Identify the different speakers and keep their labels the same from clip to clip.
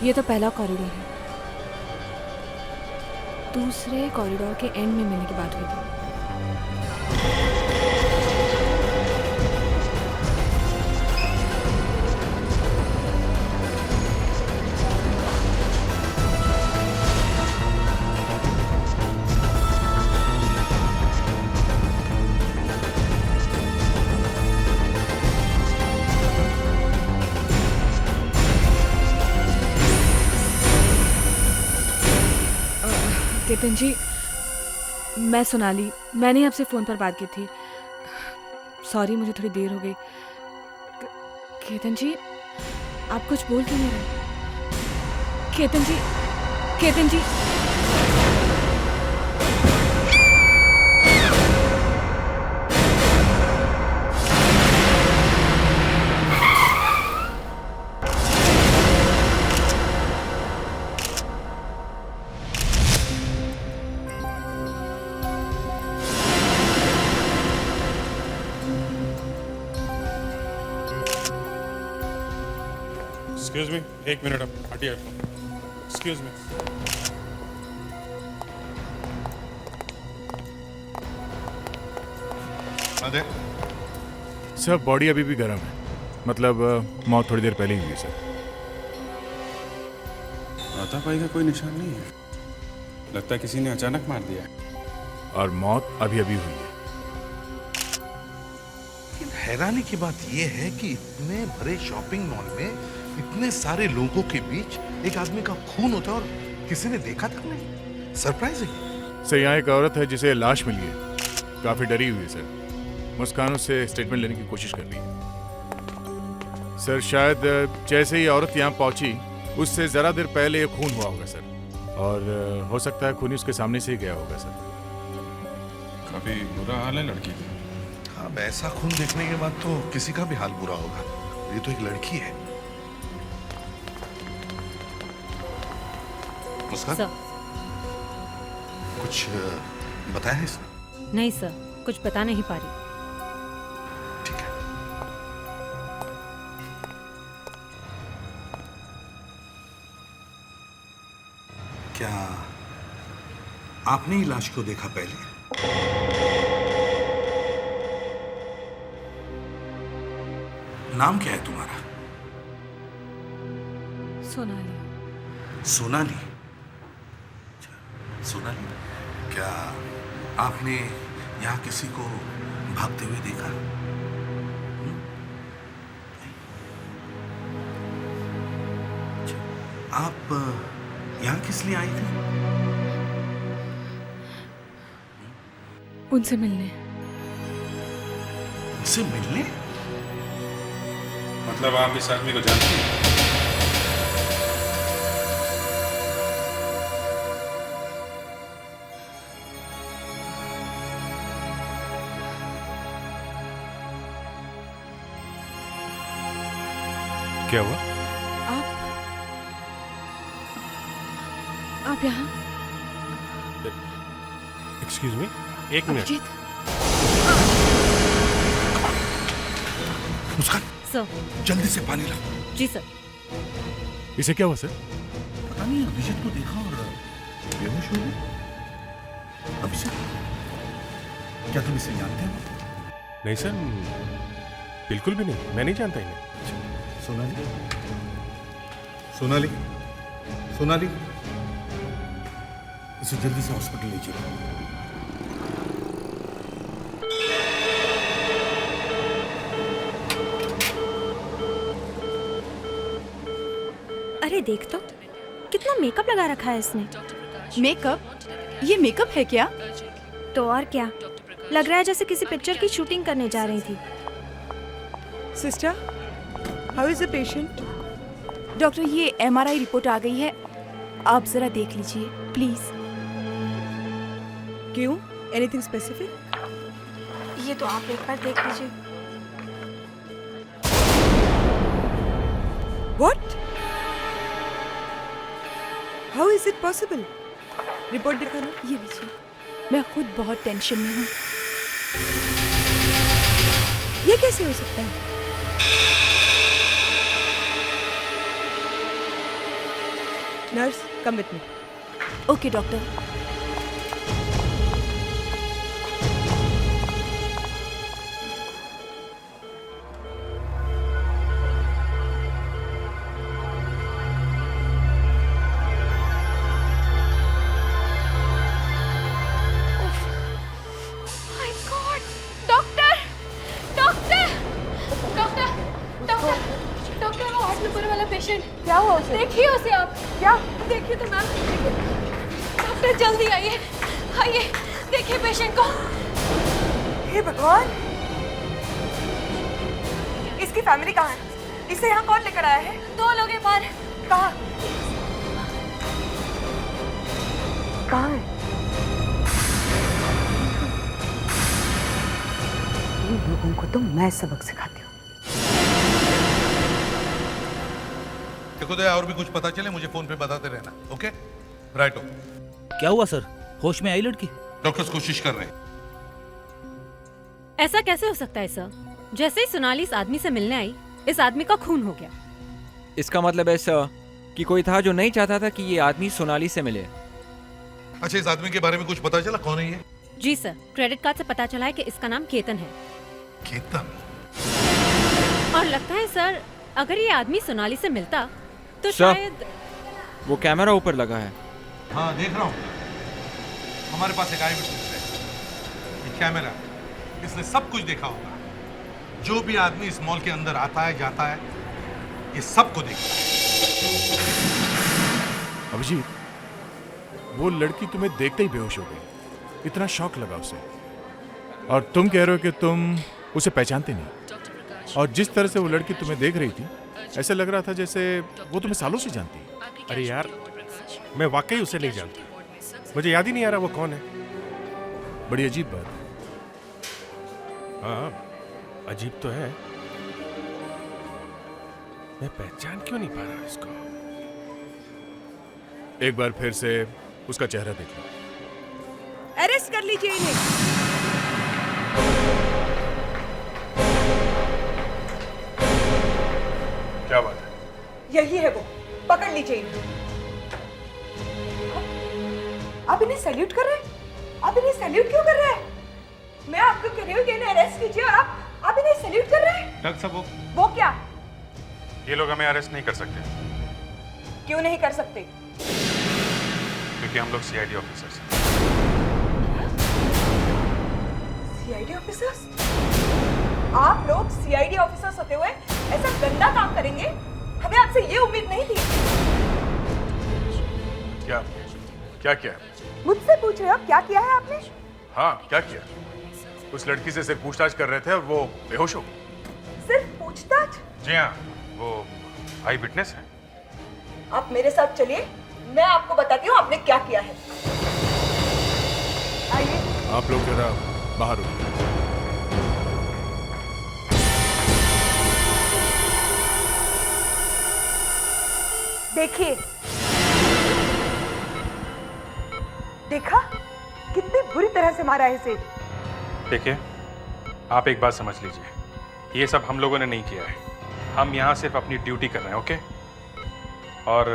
Speaker 1: ये तो पहला कॉरिडोर है। दूसरे कॉरिडोर के एंड में मिलने की बात हुई थी। केतन जी, मैं सोनाली, मैंने आपसे फ़ोन पर बात की थी। सॉरी, मुझे थोड़ी देर हो गई। केतन जी, आप कुछ बोल क्यों नहीं रहे? केतन जी, केतन जी।
Speaker 2: एक्सक्यूज मी, एक मिनट अब हटिए। Excuse me.
Speaker 3: अरे
Speaker 4: सर, बॉडी अभी भी गर्म है। मतलब मौत थोड़ी देर पहले ही हुई है सर।
Speaker 2: हाथापाई का कोई निशान नहीं है। लगता है किसी ने अचानक मार दिया है।
Speaker 4: और मौत अभी अभी हुई है।
Speaker 3: हैरानी की बात यह है कि इतने बड़े शॉपिंग मॉल में इतने सारे लोगों के बीच एक आदमी का खून होता है और किसी ने देखा तक नहीं। सरप्राइजिंग।
Speaker 4: सर, यहाँ एक औरत है जिसे लाश मिली है। काफी डरी हुई है सर। मुस्कान उससे स्टेटमेंट लेने की कोशिश कर रही है। सर, शायद जैसे ही औरत यहाँ पहुंची उससे जरा देर पहले ये खून हुआ होगा सर। और हो सकता है खूनी उसके सामने से ही गया होगा सर।
Speaker 2: काफी बुरा हाल है लड़की का।
Speaker 3: हाँ, ऐसा खून देखने के बाद तो किसी का भी हाल बुरा होगा। ये तो एक लड़की है। मुस्कान, कुछ बताया है इसने?
Speaker 5: नहीं सर, कुछ बता नहीं पा रही।
Speaker 3: ठीक है। क्या आपने ही लाश को देखा पहले? नाम क्या है तुम्हारा?
Speaker 1: सोनाली।
Speaker 3: सोनाली? सोनाली, क्या आपने यहाँ किसी को भागते हुए देखा? आप यहाँ किस लिए आई थी?
Speaker 1: उनसे मिलने।
Speaker 3: उनसे मिलने?
Speaker 2: मतलब आप इस आदमी को जानती हैं? क्या हुआ?
Speaker 1: आप यहाँ?
Speaker 2: एक्सक्यूज मी, एक मिनट।
Speaker 1: अभिजीत।
Speaker 3: मुस्कान,
Speaker 5: सर।
Speaker 3: जल्दी से पानी लाओ।
Speaker 5: जी सर।
Speaker 4: इसे क्या हुआ सर?
Speaker 3: पता नहीं, अभिजीत को देखा और बेहोश हो गया। अभिजीत, क्या तुम इसे जानते हो?
Speaker 2: नहीं सर, बिल्कुल भी नहीं। मैं नहीं जानता इन्हें।
Speaker 3: सोनाली, सोनाली, सोनाली, इसे जल्दी से हॉस्पिटल ले चलो।
Speaker 5: अरे देख तो, कितना मेकअप लगा रखा है इसने।
Speaker 6: मेकअप? ये मेकअप है क्या? तो और क्या, लग रहा है जैसे किसी पिक्चर की शूटिंग करने जा रही थी।
Speaker 7: Sister, how is the patient? Doctor, ये MRI रिपोर्ट आ गई है, आप जरा देख लीजिए प्लीज। क्यों, एनीथिंग स्पेसिफिक?
Speaker 6: ये तो आप एक बार देख लीजिए।
Speaker 7: What? How is it possible? Report दिखाना। ये लीजिए, मैं खुद बहुत टेंशन में हूँ। ये कैसे हो सकता है? Nurse, come with me. Okay doctor.
Speaker 1: My God, doctor doctor doctor doctor doctor, वो हार्ट में पूरे वाला पेशेंट। क्या हुआ उसे? देखिए उसे आप। क्या? देखिए तो मैम, देखिए। डॉक्टर जल्दी आइए, आइए, देखिए पेशेंट को।
Speaker 7: हे भगवान, इसकी फैमिली कहाँ है? इसे यहाँ कौन लेकर आया है?
Speaker 1: 2 लोग हैं बाहर।
Speaker 7: कहाँ? कहाँ है? इन लोगों को तो मैं सबक सिखाती हूँ।
Speaker 3: देखो दया, और भी कुछ पता चले मुझे फोन पे बताते रहना, ओके? राइट हो।
Speaker 8: क्या हुआ सर, होश में आई लड़की?
Speaker 3: डॉक्टर्स कोशिश कर रहे हैं।
Speaker 5: ऐसा कैसे हो सकता है सर? जैसे ही सोनाली इस आदमी से मिलने आई, इस आदमी का खून हो गया।
Speaker 9: इसका मतलब है सर कि कोई था जो नहीं चाहता था कि ये आदमी सोनाली से मिले।
Speaker 3: अच्छा, इस आदमी के बारे में कुछ पता चला, कौन है ये?
Speaker 5: जी सर, क्रेडिट कार्ड से पता चला है कि इसका नाम केतन है।
Speaker 3: केतन?
Speaker 5: और लगता है सर, अगर ये आदमी सोनाली से मिलता तो
Speaker 9: सर,
Speaker 5: शायद।
Speaker 9: वो कैमरा ऊपर लगा है।
Speaker 3: हाँ, देख रहा हूँ। हमारे पास एक आई विटनेस है, ये कैमरा, इसने सब कुछ देखा होगा। जो भी आदमी इस मॉल के अंदर आता है जाता है, ये सबको देखता है।
Speaker 4: अभिजीत, वो लड़की तुम्हें देखते ही बेहोश हो गई, इतना शॉक लगा उसे। और तुम कह रहे हो कि तुम उसे पहचानते नहीं। और जिस तरह से वो लड़की तुम्हें देख रही थी, ऐसा लग रहा था जैसे वो तुम्हें सालों से जानती है।
Speaker 10: अरे यार, मैं वाकई उसे नहीं जानता, मुझे याद ही नहीं आ रहा वो कौन है।
Speaker 4: बड़ी अजीब बात।
Speaker 10: हाँ, अजीब तो है। मैं पहचान क्यों नहीं पा रहा इसको?
Speaker 4: एक बार फिर से उसका चेहरा देख लो।
Speaker 7: अरेस्ट कर लीजिए इन्हें।
Speaker 2: क्या बात है?
Speaker 7: यही है वो, पकड़ लीजिए इन्हें। आप इन्हें सैल्यूट कर रहे हैं? आप इन्हें सैल्यूट क्यों कर रहे हैं? मैं आपको कह रही हूँ कि इन्हें अरेस्ट कीजिए और आप इन्हें सैल्यूट कर रहे हैं?
Speaker 2: डॉक्टर साहब,
Speaker 7: वो क्या?
Speaker 2: ये लोग हमें अरेस्ट नहीं कर सकते
Speaker 7: क्यों नहीं कर सकते?
Speaker 2: क्योंकि हम लोग CID ऑफिसर्स हैं।
Speaker 7: CID officers? आप लोग CID ऑफिसर्स होते हुए ऐसा गंदा काम करेंगे? हमें आपसे ये उम्मीद नहीं थी।
Speaker 4: क्या क्या किया?
Speaker 7: मुझसे पूछ रहे हो क्या किया है आपने?
Speaker 4: हाँ, क्या किया? उस लड़की से सिर्फ पूछताछ कर रहे थे और वो बेहोश हो गई।
Speaker 7: सिर्फ पूछताछ?
Speaker 2: जी हाँ, वो आई विटनेस है।
Speaker 7: आप मेरे साथ चलिए, मैं आपको बताती हूँ आपने क्या किया है। आइए।
Speaker 4: आप लोग जरा बाहर हो।
Speaker 7: देखिए, देखा कितनी बुरी तरह से मारा है इसे।
Speaker 2: देखिए, आप एक बात समझ लीजिए, ये सब हम लोगों ने नहीं किया है। हम यहाँ सिर्फ अपनी ड्यूटी कर रहे हैं, ओके? और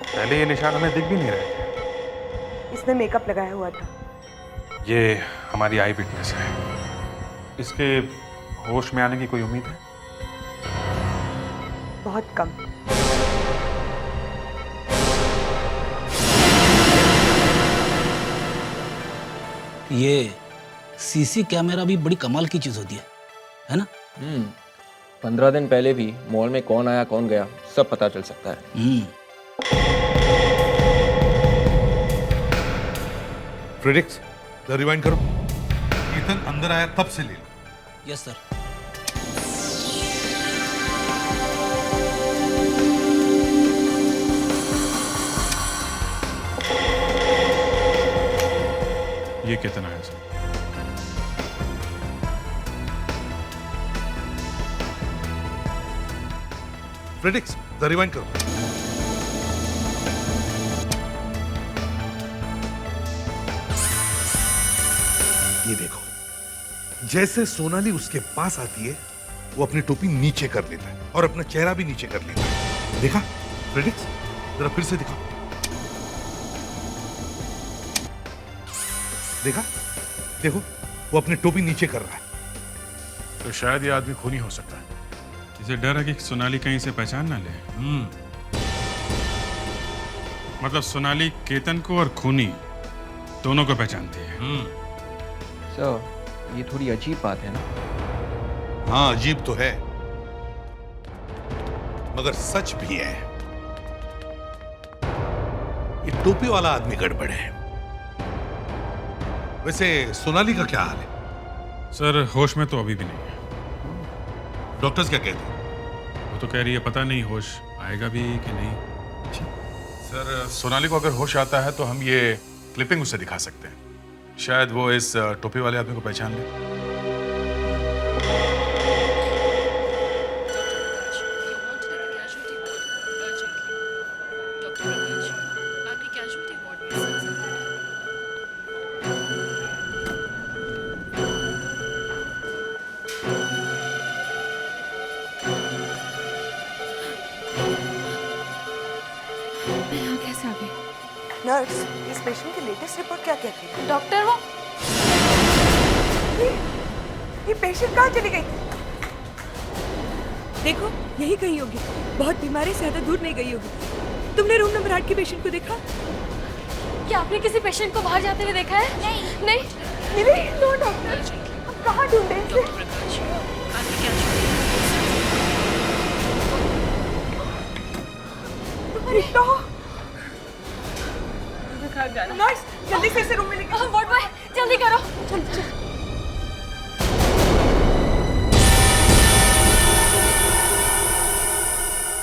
Speaker 2: पहले ये निशान हमें दिख भी नहीं रहे थे।
Speaker 7: इसने मेकअप लगाया हुआ था।
Speaker 2: ये हमारी आई विटनेस है। इसके होश में आने की कोई उम्मीद है?
Speaker 7: बहुत कम।
Speaker 8: ये सीसी कैमरा भी बड़ी कमाल की चीज होती है ना?
Speaker 9: 15 दिन पहले भी मॉल में कौन आया कौन गया सब पता चल सकता है।
Speaker 10: फ्रेडिक्स,
Speaker 3: रिवाइंड करो। केतन अंदर आया तब से ले लो।
Speaker 8: Yes sir.
Speaker 2: ये केतन आया सर।
Speaker 3: फ्रेडिक्स, रिवाइंड करो। ये देखो, जैसे सोनाली उसके पास आती है वो अपनी टोपी नीचे कर लेता है और अपना चेहरा भी नीचे कर लेता है। देखा फ्रेडिक्स? जरा फिर से दिखाओ। देखा? देखो, वो अपनी टोपी नीचे कर रहा है।
Speaker 4: तो शायद ये आदमी खूनी हो सकता है।
Speaker 2: इसे डर है कि सोनाली कहीं से पहचान ना ले। मतलब सोनाली केतन को और खूनी दोनों को पहचानती है।
Speaker 9: सर, ये थोड़ी अजीब बात है ना?
Speaker 3: हाँ, अजीब तो है, मगर सच भी है। ये टोपी वाला आदमी गड़बड़ है। वैसे सोनाली का क्या हाल है?
Speaker 2: सर होश में तो अभी भी नहीं है।
Speaker 3: डॉक्टर्स क्या कहते हैं?
Speaker 2: वो तो कह रही है पता नहीं होश आएगा भी कि नहीं।
Speaker 4: सर सोनाली को अगर होश आता है तो हम ये क्लिपिंग उसे दिखा सकते हैं। शायद वो इस टोपी वाले आदमी को पहचान ले।
Speaker 1: कैसे आ गई?
Speaker 7: नर्स, इस पेशेंट की लेटेस्ट रिपोर्ट क्या कहती है?
Speaker 1: डॉक्टर वो
Speaker 7: ये पेशेंट कहाँ चली गई? देखो, यही कहीं होगी। बहुत बीमारी से ज्यादा दूर नहीं गई होगी। तुमने रूम नंबर 8 की पेशेंट को देखा?
Speaker 1: क्या आपने किसी पेशेंट को बाहर जाते हुए देखा है? नहीं। नहीं?
Speaker 7: मिली? नो डॉक्टर, अब कहाँ ढूंढे इसे? नर्स, जल्दी से इसे रूम में लेके
Speaker 1: वार्ड बॉय, जल्दी करो।
Speaker 7: चल।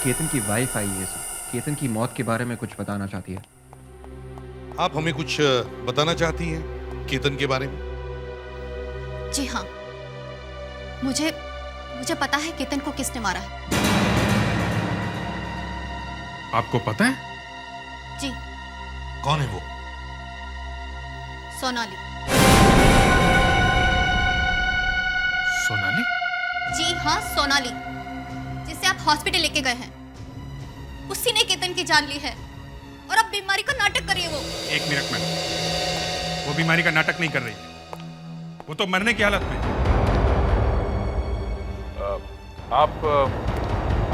Speaker 9: केतन की वाइफ आई है सर। केतन की मौत के बारे में कुछ बताना चाहती है।
Speaker 3: आप हमें कुछ बताना चाहती हैं केतन के बारे में?
Speaker 11: जी हाँ, मुझे पता है केतन को किसने मारा है।
Speaker 2: आपको पता है?
Speaker 11: जी।
Speaker 3: कौन है वो?
Speaker 11: सोनाली।
Speaker 2: सोनाली?
Speaker 11: जी हाँ, सोनाली, जिसे आप हॉस्पिटल लेके गए हैं। उसी ने केतन की जान ली है और अब बीमारी का नाटक कर रही है वो।
Speaker 2: एक मिनट में, वो बीमारी का नाटक नहीं कर रही है, वो तो मरने की हालत में।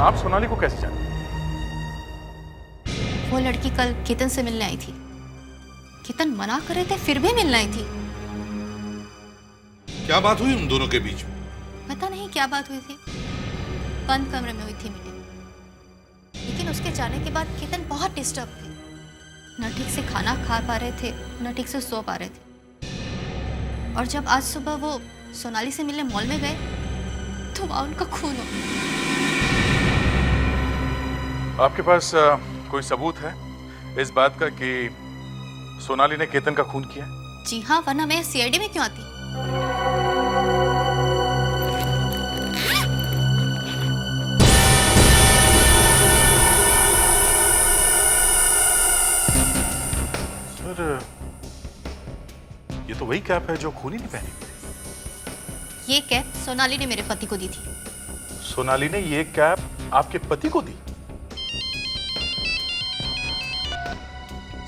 Speaker 4: आप सोनाली को कैसे जानते हैं?
Speaker 11: वो लड़की कल केतन से मिलने आई थी। केतन मना कर रहे थे, फिर भी मिलने आई थी।
Speaker 3: क्या बात हुई उन दोनों के बीच में?
Speaker 11: पता नहीं क्या बात हुई थी। बंद कमरे में हुई थी मीटिंग। लेकिन उसके जाने के बाद केतन बहुत डिस्टर्ब थे। न ठीक से खाना खा पा रहे थे, न ठीक से सो पा रहे थे। और जब आज सुबह वो सोनाली से मिलने मॉल में गए तो वहां उनका खून हो।
Speaker 4: आपके पास कोई सबूत है इस बात का कि सोनाली ने केतन का खून किया?
Speaker 11: जी हाँ, वरना मैं सीआईडी में क्यों आती।
Speaker 4: सर, ये तो वही कैप है जो खूनी ने पहनी।
Speaker 11: ये कैप सोनाली ने मेरे पति को दी थी।
Speaker 4: सोनाली ने ये कैप आपके पति को दी?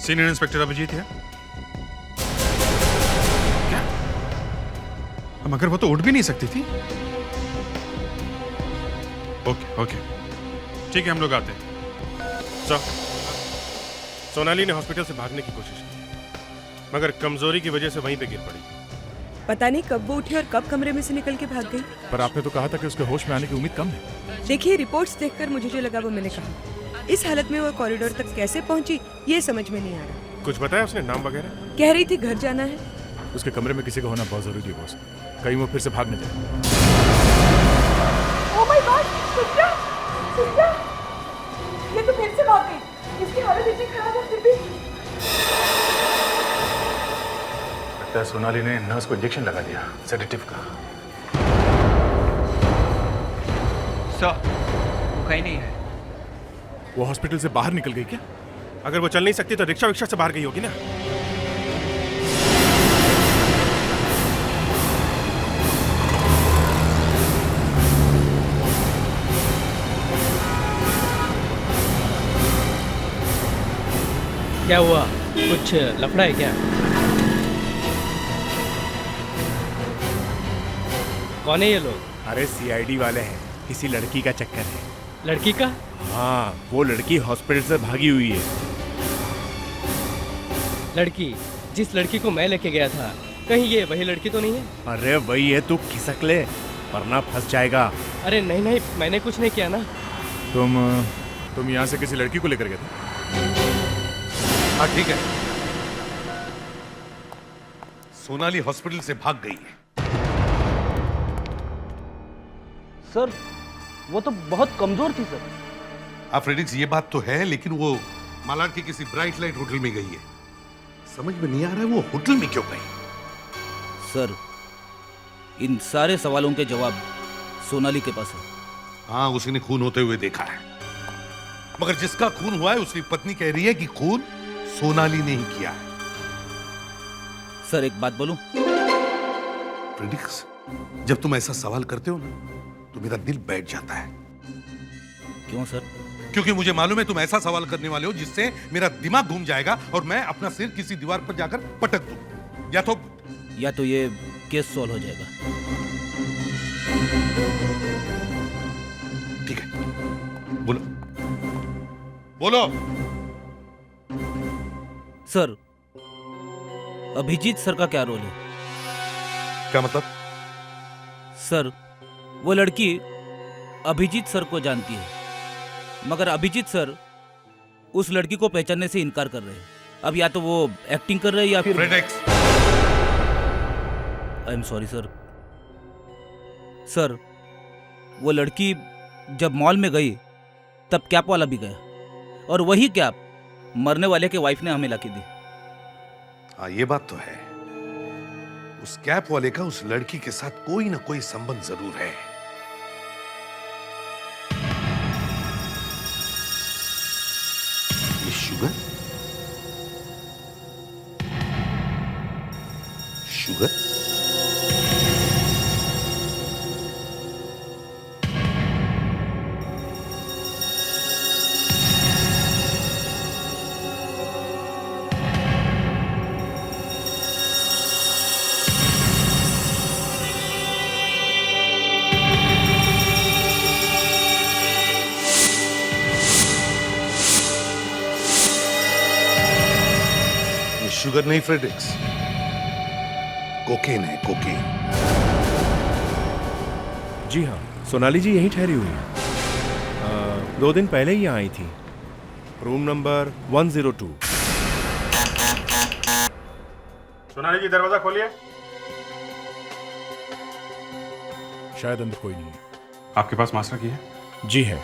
Speaker 2: सीनियर इंस्पेक्टर अभिजीत है क्या? मगर वो तो उठ भी नहीं सकती थी। ओके, ठीक है, हम लोग आते हैं।
Speaker 10: सर, सोनाली ने हॉस्पिटल से भागने की कोशिश की, मगर कमजोरी की वजह से वहीं पे गिर पड़ी।
Speaker 7: पता नहीं कब वो उठी और कब कमरे में से निकल के भाग गई।
Speaker 4: पर आपने तो कहा था कि उसके होश में आने की उम्मीद कम है।
Speaker 7: देखिए, रिपोर्ट्स देखकर मुझे जो लगा वो मैंने कहा। इस हालत में वो कॉरिडोर तक कैसे पहुंची ये समझ में नहीं आ रहा।
Speaker 10: कुछ बताया उसने, नाम वगैरह?
Speaker 7: कह रही थी घर जाना है,
Speaker 4: उसके कमरे में किसी का होना बहुत जरूरी है बॉस, कहीं वो फिर से भाग न जाए।
Speaker 7: Oh my God, sister, sister, ये तो फिर से भाग गई। इसकी हालत इतनी खराब है फिर भी।
Speaker 4: लगता है सोनाली ने नर्स को इंजेक्शन लगा दिया सेडेटिव का।
Speaker 12: सर, वो कहीं नहीं है।
Speaker 4: वो हॉस्पिटल से बाहर निकल गई क्या?
Speaker 10: अगर वो चल नहीं सकती तो रिक्शा विक्शा से बाहर गई होगी ना।
Speaker 12: क्या हुआ? कुछ लफड़ा है क्या? कौन है ये लोग?
Speaker 13: अरे सीआईडी वाले हैं, किसी लड़की का चक्कर है।
Speaker 12: लड़की का?
Speaker 13: हाँ, वो लड़की हॉस्पिटल से भागी हुई है।
Speaker 12: लड़की? जिस लड़की को मैं लेके गया था, कहीं ये वही लड़की तो नहीं है?
Speaker 13: अरे वही है, तू खिसक ले वरना फंस जाएगा।
Speaker 12: अरे नहीं नहीं, मैंने कुछ नहीं किया ना।
Speaker 4: तुम यहाँ से किसी लड़की को लेकर गए थे?
Speaker 3: हाँ ठीक है, सोनाली हॉस्पिटल से भाग गई है।
Speaker 8: सर वो तो बहुत कमजोर थी सर।
Speaker 3: हाँ फ्रेडिक्स, ये बात तो है, लेकिन वो मालाड के किसी ब्राइट लाइट होटल में गई है। समझ में नहीं आ रहा है वो होटल में क्यों गई।
Speaker 8: सर इन सारे सवालों के जवाब सोनाली के पास है।
Speaker 3: हाँ, उसी ने खून होते हुए देखा है, मगर जिसका खून हुआ है उसकी पत्नी कह रही है कि खून सोनाली ने ही किया है।
Speaker 8: सर एक बात बोलूं?
Speaker 3: फ्रेडिक्स, जब तुम ऐसा सवाल करते हो ना तो मेरा दिल बैठ जाता है।
Speaker 8: क्यों सर?
Speaker 3: क्योंकि मुझे मालूम है तुम ऐसा सवाल करने वाले हो जिससे मेरा दिमाग घूम जाएगा और मैं अपना सिर किसी दीवार पर जाकर पटक दूं, या तो
Speaker 8: ये केस सॉल्व हो जाएगा।
Speaker 3: ठीक है, बोलो बोलो।
Speaker 8: सर अभिजीत सर का क्या रोल है?
Speaker 3: क्या मतलब?
Speaker 8: सर वो लड़की अभिजीत सर को जानती है, मगर अभिजीत सर उस लड़की को पहचानने से इनकार कर रहे हैं। अब या तो वो एक्टिंग कर रहे हैं या फिर I am sorry sir. Sir वो लड़की जब मॉल में गई तब कैप वाला भी गया, और वही कैप मरने वाले के वाइफ ने हमें लाके दी।
Speaker 3: हाँ ये बात तो है, उस कैप वाले का उस लड़की के साथ कोई ना कोई संबंध जरूर है। ये शुगर शुगर शुगर नहीं फ्रेडिक्स, कोकेन है, कोकेन।
Speaker 13: जी हाँ, सोनाली जी यहीं ठहरी हुई है। 2 दिन पहले ही यहाँ आई थी, रूम नंबर 102।
Speaker 2: सोनाली जी दरवाजा खोलिए।
Speaker 4: शायद अंदर कोई नहीं है।
Speaker 2: आपके पास मास्टर की है?
Speaker 4: जी है।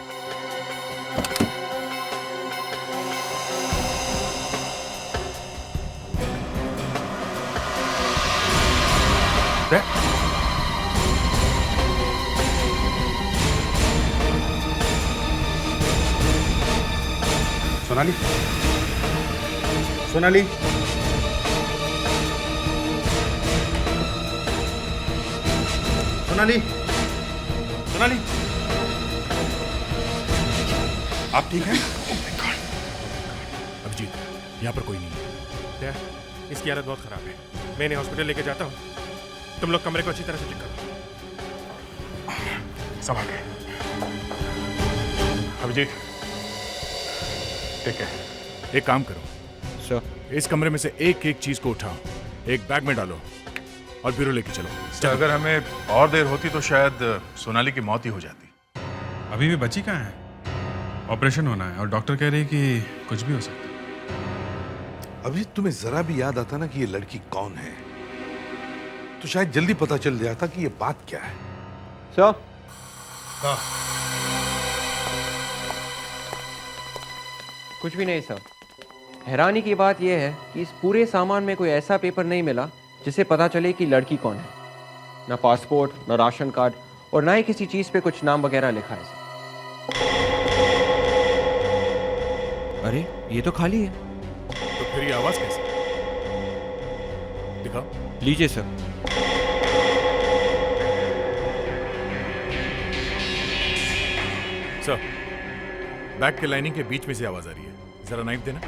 Speaker 2: सोनाली, सोनाली, सोनाली, सोनाली, आप ठीक हैं?
Speaker 4: अभिजीत, यहाँ पर कोई नहीं है।
Speaker 10: क्या? इसकी हालत बहुत खराब है, मैं इन्हें हॉस्पिटल लेके जाता हूँ। तुम लोग कमरे को अच्छी तरह से चेक करो।
Speaker 2: संभाल के। अभिजीत, ठीक है।
Speaker 4: एक काम करो
Speaker 9: सर,
Speaker 4: इस कमरे में से एक एक चीज को उठाओ, एक बैग में डालो और ब्यूरो लेके चलो।
Speaker 2: अगर हमें और देर होती तो शायद सोनाली की मौत ही हो जाती। अभी भी बची कहाँ है? ऑपरेशन होना है और डॉक्टर कह रही है कि कुछ भी हो सकता है।
Speaker 3: अभी तुम्हें जरा भी याद आता ना कि ये लड़की कौन है, तो शायद जल्दी पता चल जाता कि ये बात क्या है।
Speaker 9: सर,
Speaker 3: हाँ।
Speaker 9: कुछ भी नहीं सर। हैरानी की बात यह है कि इस पूरे सामान में कोई ऐसा पेपर नहीं मिला जिसे पता चले कि लड़की कौन है। ना पासपोर्ट, ना राशन कार्ड और ना ही किसी चीज पे कुछ नाम वगैरह लिखा है सर। अरे ये तो खाली है।
Speaker 4: तो फिर ये आवाज कैसे? दिखाओ।
Speaker 9: लीजिए सर।
Speaker 4: सर, बैग के लाइनिंग के बीच में से आवाज आ रही है। जरा नाइफ देना।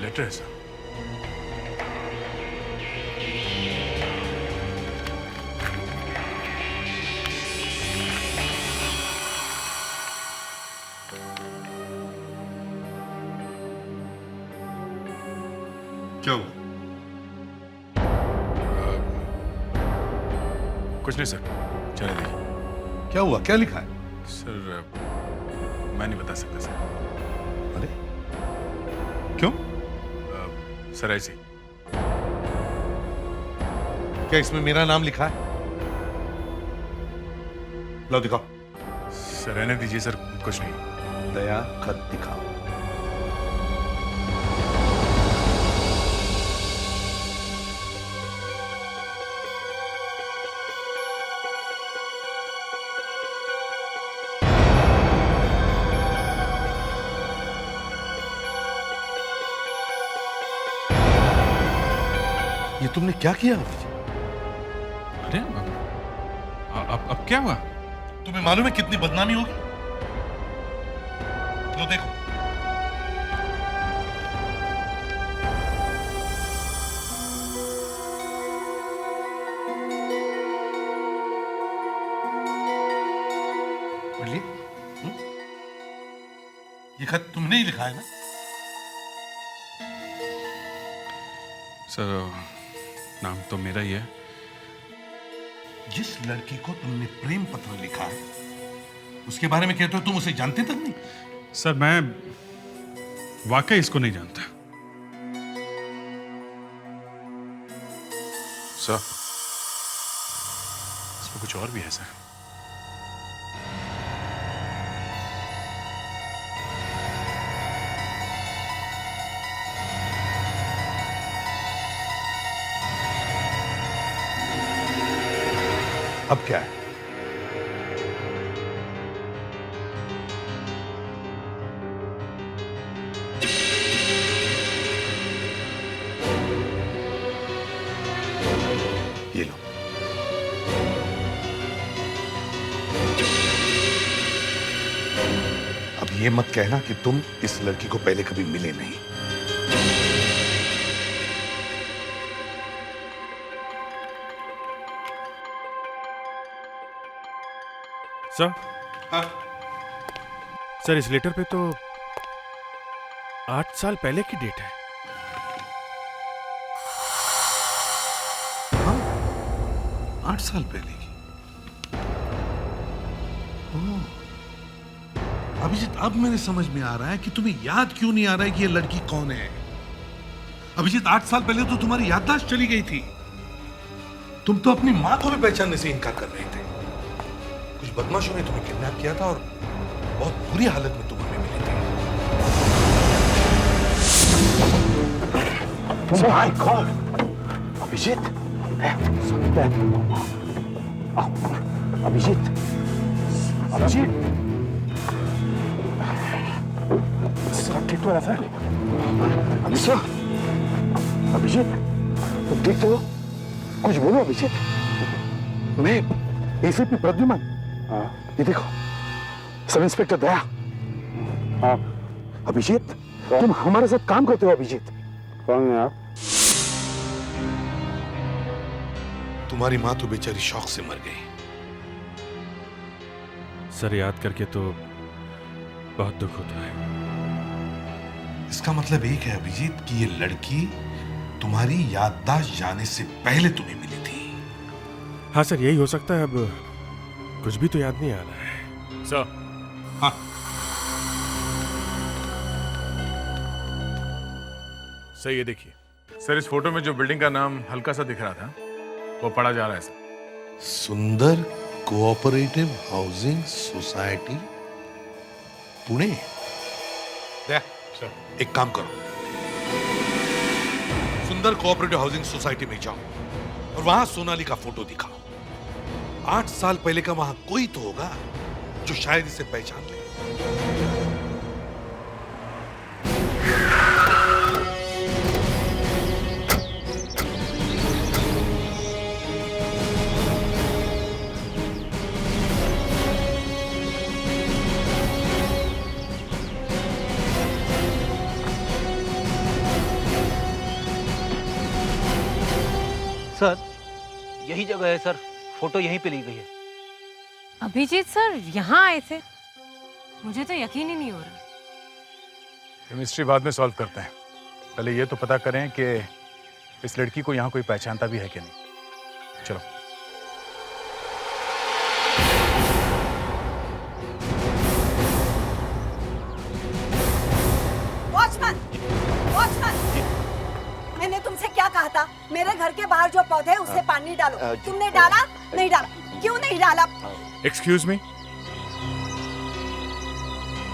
Speaker 4: लेटर है सर।
Speaker 3: क्या हुआ?
Speaker 4: कुछ नहीं सर, चले देखिए।
Speaker 3: क्या हुआ? क्या लिखा है?
Speaker 4: सर, मैं नहीं बता सकता सर।
Speaker 3: अरे क्यों?
Speaker 4: सर ऐसे ही।
Speaker 3: क्या इसमें मेरा नाम लिखा है? लो दिखाओ।
Speaker 4: सर रहने दीजिए सर, कुछ नहीं।
Speaker 3: दया खत दिखाओ। ये तुमने क्या किया?
Speaker 2: अरे अब क्या हुआ?
Speaker 3: तुम्हें मालूम है कितनी बदनामी होगी? लो देखो। बोलिए। ये खत तुमने ही लिखा है ना?
Speaker 2: सर, नाम तो मेरा ही है।
Speaker 3: जिस लड़की को तुमने प्रेम पत्र लिखा है उसके बारे में कहते हो तुम उसे जानते तक नहीं?
Speaker 2: सर, मैं वाकई इसको नहीं जानता।
Speaker 4: सर, इसमें कुछ और भी है सर।
Speaker 3: अब क्या है? ये लो। अब ये मत कहना कि तुम इस लड़की को पहले कभी मिले नहीं।
Speaker 10: सर,
Speaker 3: हाँ?
Speaker 10: सर इस लेटर पे तो 8 साल पहले की डेट है।
Speaker 3: हाँ? 8 साल पहले की। ओह, अभिजीत, अब मेरे समझ में आ रहा है कि तुम्हें याद क्यों नहीं आ रहा है कि ये लड़की कौन है। अभिजीत, 8 साल पहले तो तुम्हारी याददाश्त चली गई थी। तुम तो अपनी मां को भी पहचानने से इनकार कर रहे थे। कुछ बदमाशों ने तुम्हें किडनैप किया था और बहुत बुरी हालत में तुम हमें मिले थे।
Speaker 14: माय गॉड, अभिजीत, अभिजीत, अभिजीत, सब ठीक तो है सर? अभिजीत, तुम ठीक तो हो? कुछ बोलो अभिजीत। मैं एसीपी प्रद्युमन। ये देखो, सब इंस्पेक्टर दया। अभिजीत, तुम हमारे साथ काम करते हो अभिजीत। कौन है आप?
Speaker 3: तुम्हारी मां तो बेचारी शौक से मर गई।
Speaker 2: सर, याद करके तो बहुत दुख होता है।
Speaker 3: इसका मतलब एक है अभिजीत कि ये लड़की तुम्हारी याददाश्त जाने से पहले तुम्हें मिली थी।
Speaker 10: हाँ सर, यही हो सकता है। अब कुछ भी तो याद नहीं आ रहा है।
Speaker 4: सर,
Speaker 3: हाँ,
Speaker 4: सर ये देखिए, सर इस फोटो में जो बिल्डिंग का नाम हल्का सा दिख रहा था वो पढ़ा जा रहा है सर।
Speaker 3: सुंदर कोऑपरेटिव हाउसिंग सोसाइटी पुणे। एक काम करो, सुंदर कोऑपरेटिव हाउसिंग सोसाइटी में जाओ और वहां सोनाली का फोटो दिखाओ। 8 साल पहले का वहां कोई तो होगा जो शायद इसे पहचान ले।
Speaker 8: सर यही जगह है सर, फोटो यहीं पे ली गई है।
Speaker 5: अभिजीत सर यहाँ आए थे? मुझे तो यकीन ही नहीं हो रहा।
Speaker 4: मिस्ट्री बाद में सॉल्व करते हैं, पहले ये तो पता करें कि इस लड़की को यहाँ कोई पहचानता भी है कि नहीं। चलो।
Speaker 15: वॉचमैन, वॉचमैन, मैंने तुमसे क्या कहा था? मेरे घर के बाहर जो पौधे हैं उससे पानी डालो। तुमने डाला? नहीं डाला। क्यों नहीं डाला?
Speaker 4: एक्सक्यूज मी,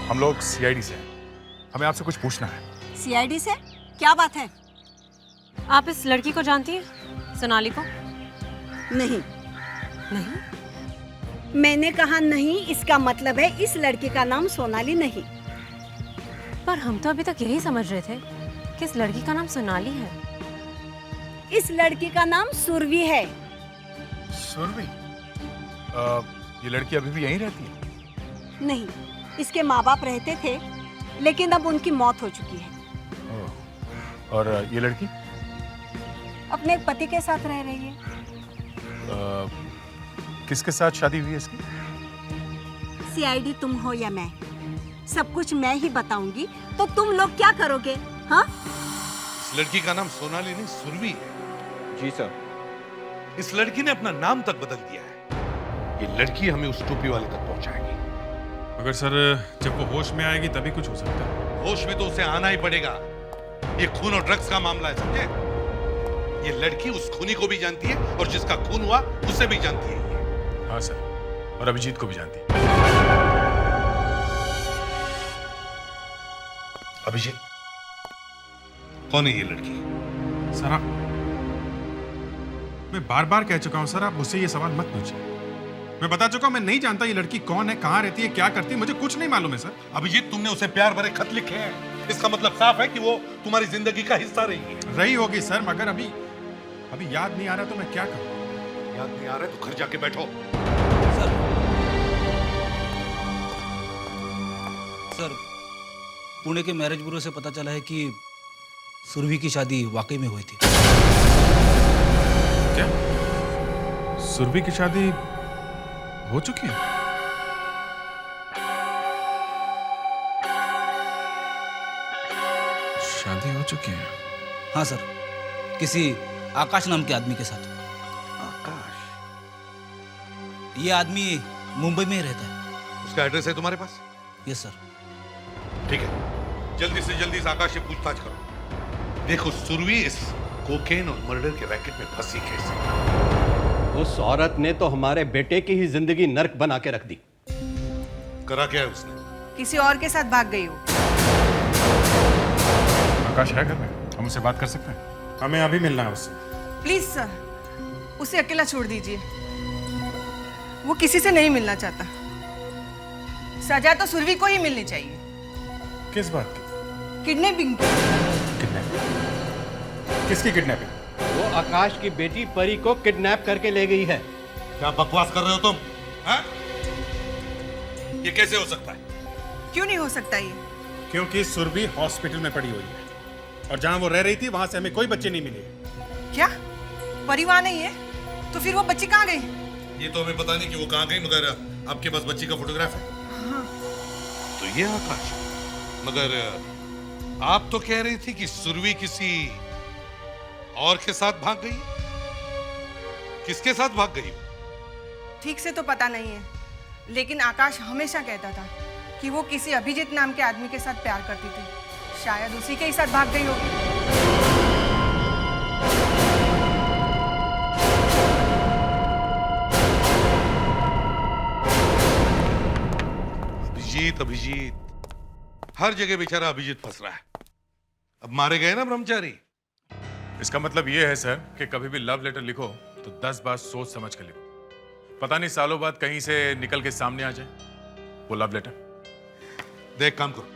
Speaker 4: हम लोग सीआईडी से हैं, हमें आपसे कुछ पूछना है।
Speaker 15: सीआईडी से? क्या बात है?
Speaker 5: आप इस लड़की को जानती हैं, सोनाली को?
Speaker 15: नहीं।
Speaker 5: नहीं?
Speaker 15: मैंने कहा नहीं, इसका मतलब है इस लड़की का नाम सोनाली नहीं।
Speaker 5: पर हम तो अभी तक यही समझ रहे थे कि इस लड़की का नाम सोनाली है।
Speaker 15: इस लड़की का नाम सुरभि है।
Speaker 4: सुरभि? ये लड़की अभी भी यहीं रहती है?
Speaker 15: नहीं, इसके माँ बाप रहते थे, लेकिन अब उनकी मौत हो चुकी है।
Speaker 4: और ये लड़की?
Speaker 15: अपने पति के साथ रह रही है।
Speaker 4: किसके साथ शादी हुई है इसकी?
Speaker 15: सीआईडी तुम हो या मैं, सब कुछ मैं ही बताऊंगी, तो तुम लोग क्या करोगे? हाँ?
Speaker 3: इस लड़की का नाम सोनाली नहीं सुरभि है।
Speaker 9: जी सर।
Speaker 3: इस लड़की ने अपना नाम तक बदल दिया है। ये लड़की हमें उस टोपी वाले तक पहुंचाएगी।
Speaker 2: मगर सर जब वो होश में आएगी तभी कुछ हो सकता है।
Speaker 3: होश में तो उसे आना ही पड़ेगा। ये खून और ड्रग्स का मामला है, समझे? ये लड़की उस खूनी को भी जानती है और जिसका खून हुआ उसे भी जानती है ये।
Speaker 4: हाँ सर, और अभिजीत को भी जानती है।
Speaker 3: अभिजीत, कौन है ये लड़की?
Speaker 2: सर मैं बार बार कह चुका हूं सर, आप मुझसे ये सवाल मत पूछिए। मैं बता चुका हूं, मैं नहीं जानता ये लड़की कौन है, कहां रहती है, क्या करती है, मुझे कुछ नहीं मालूम है सर।
Speaker 3: अभिजीत, तुमने उसे प्यार भरे खत लिखे हैं, इसका मतलब साफ है कि वो तुम्हारी जिंदगी का हिस्सा रही
Speaker 2: होगी सर, मगर अभी याद नहीं आ रहा तो मैं क्या करूं?
Speaker 3: याद नहीं आ रहा तो घर जाके बैठो।
Speaker 8: सर पुणे के मैरिज ब्यूरो से पता चला है कि सुरभि की शादी वाकई में हुई थी।
Speaker 2: क्या? सुरभि की शादी हो चुकी है? शादी हो चुकी है?
Speaker 8: हाँ सर, किसी आकाश नाम के आदमी के साथ।
Speaker 3: आकाश?
Speaker 8: ये आदमी मुंबई में ही रहता है।
Speaker 3: उसका एड्रेस है तुम्हारे पास?
Speaker 8: Yes sir.
Speaker 3: ठीक है, जल्दी से जल्दी इस आकाश से पूछताछ करो। देखो सुरभि इस कोकेन और मर्डर के रैकेट में फंसी कैसे।
Speaker 16: उस औरत ने तो हमारे बेटे की ही जिंदगी नर्क बना के रख दी।
Speaker 3: करा क्या है उसने?
Speaker 7: किसी और के साथ भाग गई हो।
Speaker 2: आकाश है घर में, हम उससे बात कर सकते हैं? हमें अभी मिलना है उससे।
Speaker 7: प्लीज सर, उसे अकेला छोड़ दीजिए, वो किसी से नहीं मिलना चाहता। सजा तो सुरभि को ही मिलनी चाहिए।
Speaker 2: किस बात की?
Speaker 7: किडनैपिंग की।
Speaker 2: किसकी किडनैपिंग?
Speaker 16: वो आकाश की बेटी परी को किडनैप करके ले गई है।
Speaker 3: क्या बकवास कर रहे हो तुम? हाँ? ये कैसे हो सकता है?
Speaker 7: क्यों नहीं हो सकता ये?
Speaker 2: क्योंकि सुरभि हॉस्पिटल में पड़ी हुई है और जहां वो रह रही थी वहां से हमें कोई बच्चे नहीं मिले।
Speaker 7: क्या परिवार नहीं है? तो फिर वो बच्ची कहाँ गई?
Speaker 3: ये तो हमें पता नहीं कि वो कहाँ गई, मगर आपके पास बच्ची का फोटोग्राफ है।
Speaker 7: हाँ।
Speaker 3: तो ये आकाश, मगर आप तो कह रही थी कि सुरभि किसी और के साथ भाग गई। किसके साथ भाग गई?
Speaker 7: ठीक से तो पता नहीं है, लेकिन आकाश हमेशा कहता था कि वो किसी अभिजीत नाम के आदमी के साथ प्यार करती थी। शायद उसी के ही साथ भाग गई होगी।
Speaker 3: अभिजीत अभिजीत, हर जगह बेचारा अभिजीत फंस रहा है। अब मारे गए ना ब्रह्मचारी।
Speaker 4: इसका मतलब ये है सर कि कभी भी लव लेटर लिखो तो 10 बार सोच समझ कर लिखो। पता नहीं सालों बाद कहीं से निकल के सामने आ जाए वो लव लेटर।
Speaker 3: देख काम करो,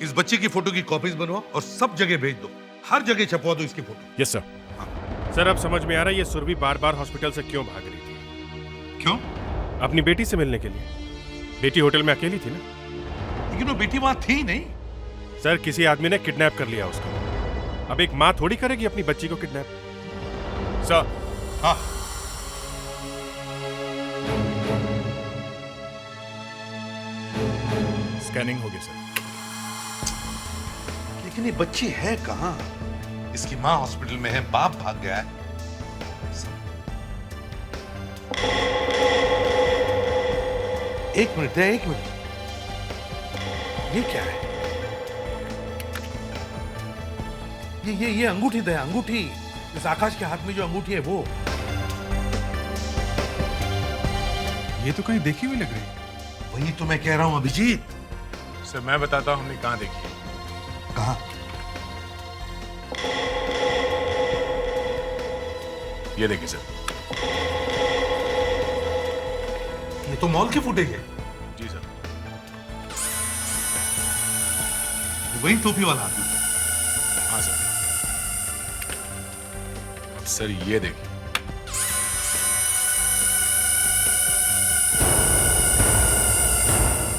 Speaker 3: इस बच्चे की फोटो की कॉपीज बनवाओ और सब जगह भेज दो, हर जगह छपवा दो इसकी फोटो।
Speaker 13: Yes sir. सर अब समझ में आ रहा है ये सुरभि बार बार हॉस्पिटल से क्यों भाग रही थी।
Speaker 3: क्यों?
Speaker 13: अपनी बेटी से मिलने के लिए। बेटी होटल में अकेली थी ना।
Speaker 3: लेकिन वो बेटी वहां थी नहीं।
Speaker 13: सर किसी आदमी ने किडनैप कर लिया उसको। अब एक माँ थोड़ी करेगी अपनी बच्ची को किडनैप।
Speaker 4: सर।
Speaker 3: हाँ।
Speaker 4: स्कैनिंग हो गई सर।
Speaker 3: लेकिन ये बच्ची है कहाँ? इसकी माँ हॉस्पिटल में है, बाप भाग गया है। एक मिनट है, एक मिनट। ये क्या है? ये अंगूठी दे, अंगूठी। इस आकाश के हाथ में जो अंगूठी है वो।
Speaker 2: ये तो कहीं देखी हुई लग रही।
Speaker 3: वही तो मैं कह रहा हूं अभिजीत।
Speaker 4: सर मैं बताता हूं हमने कहां देखी है।
Speaker 3: कहां?
Speaker 4: ये देखिए सर।
Speaker 3: ये तो मॉल की फुटेज है।
Speaker 4: जी सर।
Speaker 3: वही टोपी वाला आदमी।
Speaker 4: हाँ सर। अब सर ये देखिए।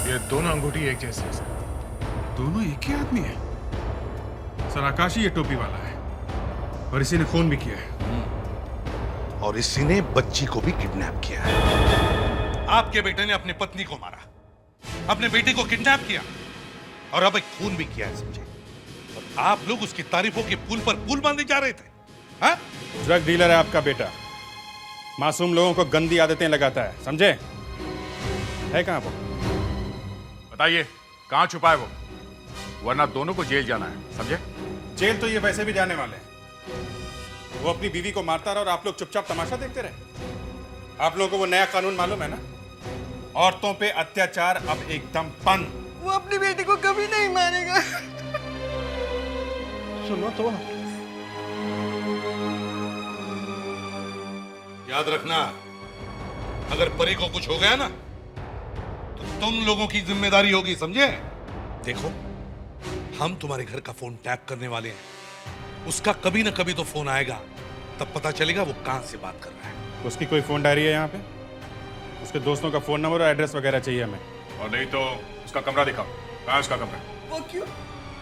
Speaker 4: ये दोनों अंगूठी एक जैसी है सर।
Speaker 2: दोनों एक ही आदमी है। सर आकाश ही ये टोपी वाला है और इसी ने खून भी किया है।
Speaker 3: और इसी ने बच्ची को भी किडनैप किया है। आपके बेटे ने अपनी पत्नी को मारा, अपने बेटे को किडनैप किया और अब एक खून भी किया है, समझे? और आप लोग उसकी तारीफों के पुल पर पुल बांधे जा रहे थे। हाँ?
Speaker 2: ड्रग डीलर है आपका बेटा, मासूम लोगों को गंदी आदतें लगाता है, समझे? है कहां वो?
Speaker 4: बताइए कहां छुपा है वो, वरना दोनों को जेल जाना है, समझे?
Speaker 2: जेल तो ये वैसे भी जाने वाले हैं। वो अपनी बीवी को मारता रहा और आप लोग चुपचाप तमाशा देखते रहे। आप लोगों को वो नया कानून मालूम है ना? औरतों पे अत्याचार अब एकदम बंद।
Speaker 15: वो अपनी बेटी को कभी नहीं मारेगा।
Speaker 3: सुनो तो, याद रखना, अगर परी को कुछ हो गया ना तो तुम लोगों की जिम्मेदारी होगी, समझे? देखो, हम तुम्हारे घर का फोन टैप करने वाले हैं। उसका कभी ना कभी तो फोन आएगा, तब पता चलेगा वो कहां से बात कर रहा है।
Speaker 2: उसकी कोई फोन डायरी है यहाँ पे? उसके दोस्तों का फोन नंबर और एड्रेस वगैरह चाहिए हमें।
Speaker 4: और नहीं तो उसका कमरा दिखाओ। कहाँ है उसका कमरा?
Speaker 15: वो क्यों?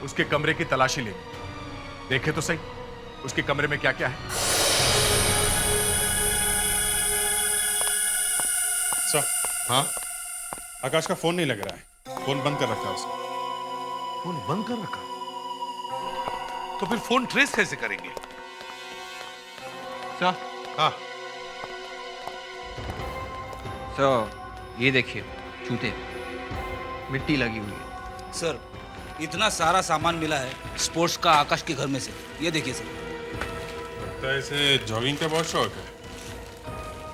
Speaker 4: उसके कमरे की तलाशी ले, देखे तो सही उसके कमरे में क्या क्या है।
Speaker 2: सर।
Speaker 3: हाँ?
Speaker 2: आकाश का फोन नहीं लग रहा है, फोन बंद कर रखा है उसने।
Speaker 3: फोन बंद कर रखा? तो फिर फोन ट्रेस कैसे करेंगे?
Speaker 9: सर।
Speaker 3: हाँ।
Speaker 9: सर ये देखिए, जूते, मिट्टी लगी हुई है।
Speaker 8: सर इतना सारा सामान मिला है स्पोर्ट्स का आकाश के घर में से, ये देखिए सर।
Speaker 2: लगता है इसे जॉगिंग का बहुत शौक है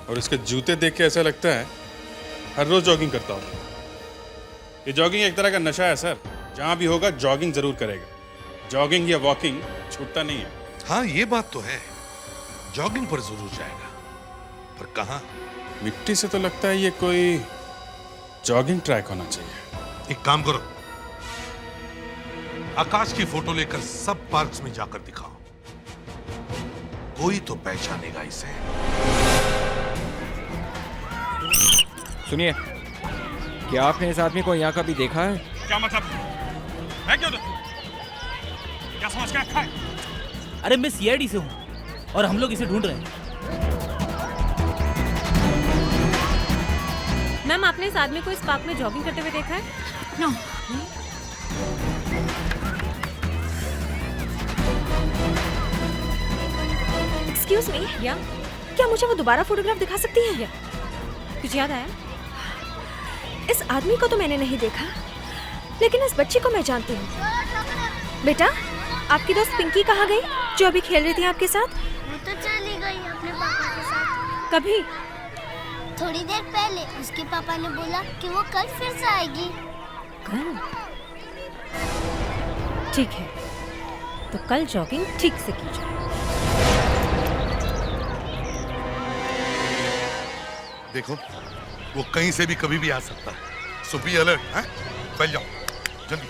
Speaker 2: और इसके जूते देख के ऐसा लगता है हर रोज जॉगिंग करता हूँ। ये जॉगिंग एक तरह का नशा है सर, जहाँ भी होगा जॉगिंग जरूर करेगा। जॉगिंग या वॉकिंग छूटता नहीं है।
Speaker 3: हाँ ये बात तो है, जॉगिंग पर जरूर जाएगा, पर कहाँ?
Speaker 2: मिट्टी से तो लगता है ये कोई जॉगिंग ट्रैक होना चाहिए।
Speaker 3: एक काम करो, आकाश की फोटो लेकर सब पार्क्स में जाकर दिखाओ, कोई तो पहचानेगा इसे।
Speaker 9: सुनिए, क्या आपने इस आदमी को यहाँ कभी देखा है?
Speaker 2: क्या मतलब है? क्यों क्या समझ के रखा है?
Speaker 8: अरे मैं सीआईडी से हूँ और हम लोग इसे ढूंढ रहे हैं।
Speaker 5: मैम आपने इस आदमी को इस पार्क में जॉगिंग करते हुए देखा है?
Speaker 11: नो।
Speaker 6: एक्सक्यूज मी,
Speaker 5: या
Speaker 6: क्या मुझे वो दोबारा फोटोग्राफ दिखा सकती हैं?
Speaker 5: कुछ याद आया?
Speaker 6: इस आदमी को तो मैंने नहीं देखा, लेकिन इस बच्ची को मैं जानती हूँ। बेटा, आपकी दोस्त पिंकी कहाँ गई जो अभी खेल रही थी आपके साथ?
Speaker 17: वो तो चली गई अपने पापा के साथ।
Speaker 6: कभी?
Speaker 17: थोड़ी देर पहले उसके पापा ने बोला कि वो कल फिर से आएगी।
Speaker 5: कल? ठीक है, तो कल जॉगिंग ठीक से कीजिए।
Speaker 3: देखो, वो कहीं से भी कभी भी आ सकता है, सो बी अलर्ट। हैं? फैल जाओ जल्दी।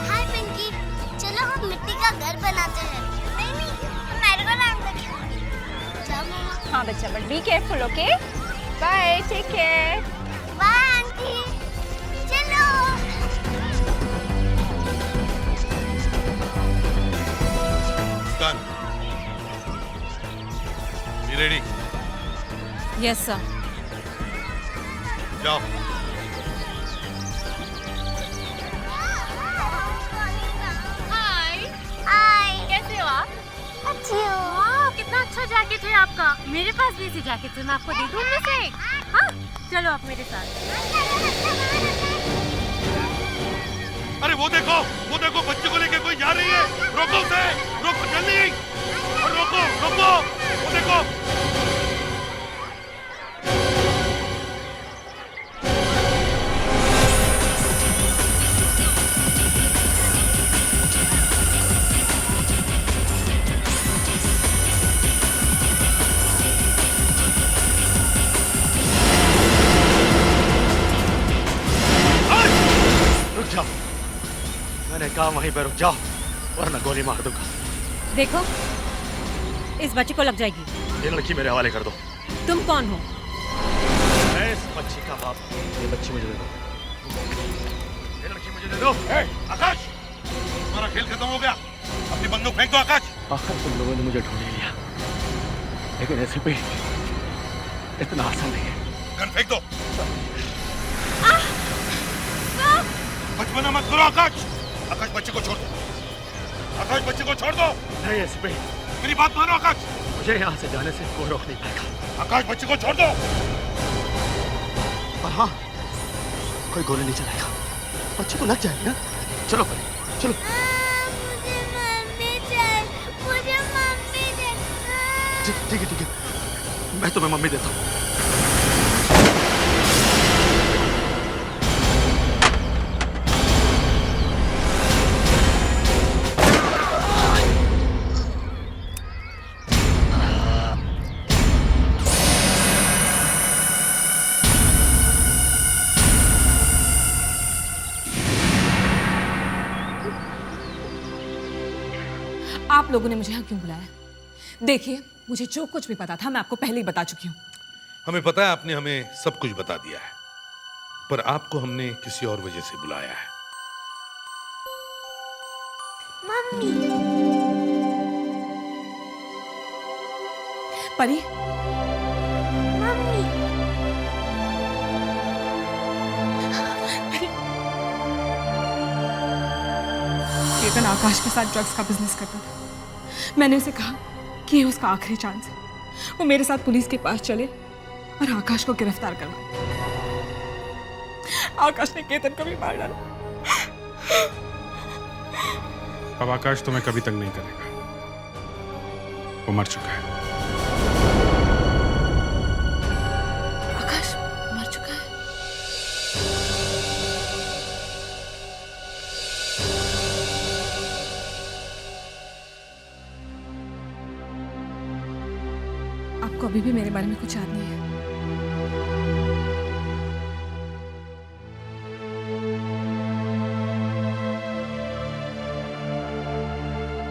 Speaker 17: हाय पिंकी, चलो हम मिट्टी का घर बनाते हैं। नहीं नहीं, मेरे को नाम तक जाओ मम्मा।
Speaker 6: हाँ बच्चा, but be careful, okay? Bye, take care.
Speaker 17: Bye aunty, चलो।
Speaker 3: Muskan, be ready.
Speaker 5: Yes sir.
Speaker 3: जाओ।
Speaker 17: हाय हाय, कैसे हो आप? अच्छी हूँ।
Speaker 5: वाह, कितना अच्छा जैकेट है आपका। मेरे पास भी ऐसी जैकेट है, मैं आपको दे दूँ उनमें से एक? हाँ, चलो आप मेरे साथ।
Speaker 3: अरे वो देखो बच्चे को लेके कोई जा रही है। रोको उसे, रोको जल्दी, और रोको रोको, वो देखो।
Speaker 14: रुक जाओ, मैंने कहा वहीं पे रुक जाओ वरना गोली मार दूंगा।
Speaker 5: देखो, इस बच्ची को लग जाएगी।
Speaker 14: ये लड़की मेरे हवाले कर दो।
Speaker 5: तुम कौन हो?
Speaker 14: मैं इस बच्ची का बाप। ये बच्ची मुझे दे दो। ये लड़की मुझे दे दो।
Speaker 3: आकाश, तुम्हारा खेल खत्म हो गया, अपनी बंदूक फेंक दो। आकाश,
Speaker 14: आखिर तुम लोगों ने मुझे ढूंढ ही लिया, लेकिन ऐसे भी इतना आसान नहीं है।
Speaker 3: गन फेंक दो। बचपना मत करो आकाश। आकाश, बच्चे को छोड़ दो। आकाश, बच्चे को छोड़ दो।
Speaker 14: नहीं एसपी,
Speaker 3: मेरी बात मानो आकाश।
Speaker 14: मुझे यहाँ से जाने से कोई रोक नहीं पाएगा।
Speaker 3: आकाश, बच्चे को छोड़ दो।
Speaker 14: और हाँ, कोई गोली नहीं चलाएगा, बच्चे को लग जाएगा। चलो परी, चलो।
Speaker 17: मुझे मम्मी चाहिए, मुझे मम्मी दे।
Speaker 14: ठीक है, मैं तुम्हें मम्मी देता हूँ।
Speaker 1: आप लोगों ने मुझे यहाँ क्यों बुलाया? देखिए, मुझे जो कुछ भी पता था मैं आपको पहले ही बता चुकी हूँ।
Speaker 3: हमें पता है आपने हमें सब कुछ बता दिया है, पर आपको हमने किसी और वजह से बुलाया है।
Speaker 17: मम्मी।
Speaker 1: परी,
Speaker 17: मम्मी।
Speaker 1: केतन आकाश के साथ ड्रग्स का बिजनेस करता था। मैंने उसे कहा कि ये उसका आखिरी चांस है। वो मेरे साथ पुलिस के पास चले और आकाश को गिरफ्तार करवाए। आकाश ने केतन को भी मार डाला।
Speaker 2: अब आकाश तुम्हें कभी तंग नहीं करेगा, वो मर चुका है।
Speaker 1: आकाश मर चुका है? आपको अभी भी मेरे बारे में कुछ याद नहीं है?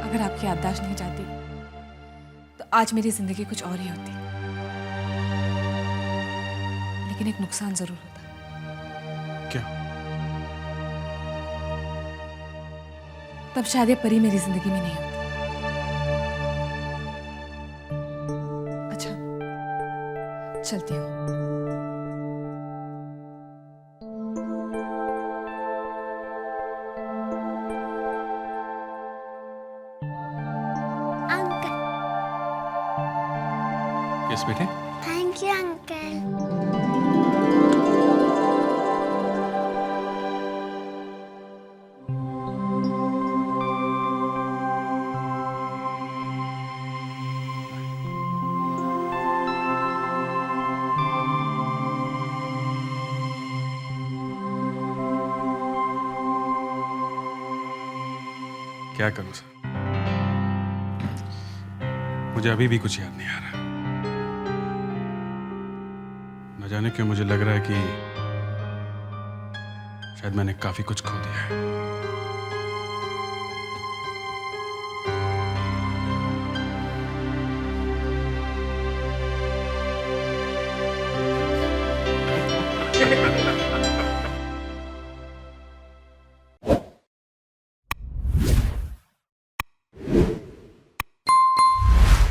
Speaker 1: अगर आपकी याददाश्त नहीं जाती तो आज मेरी जिंदगी कुछ और ही होती, लेकिन एक नुकसान जरूर होता।
Speaker 2: क्या?
Speaker 1: तब शायद ये परी मेरी जिंदगी में नहीं होती। अच्छा, चलती हूँ।
Speaker 2: यस बेटे।
Speaker 17: Thank you uncle.
Speaker 2: क्या करूं सर, मुझे अभी भी कुछ याद नहीं आ रहा। न जाने क्यों मुझे लग रहा है कि शायद मैंने काफी कुछ खो दिया है।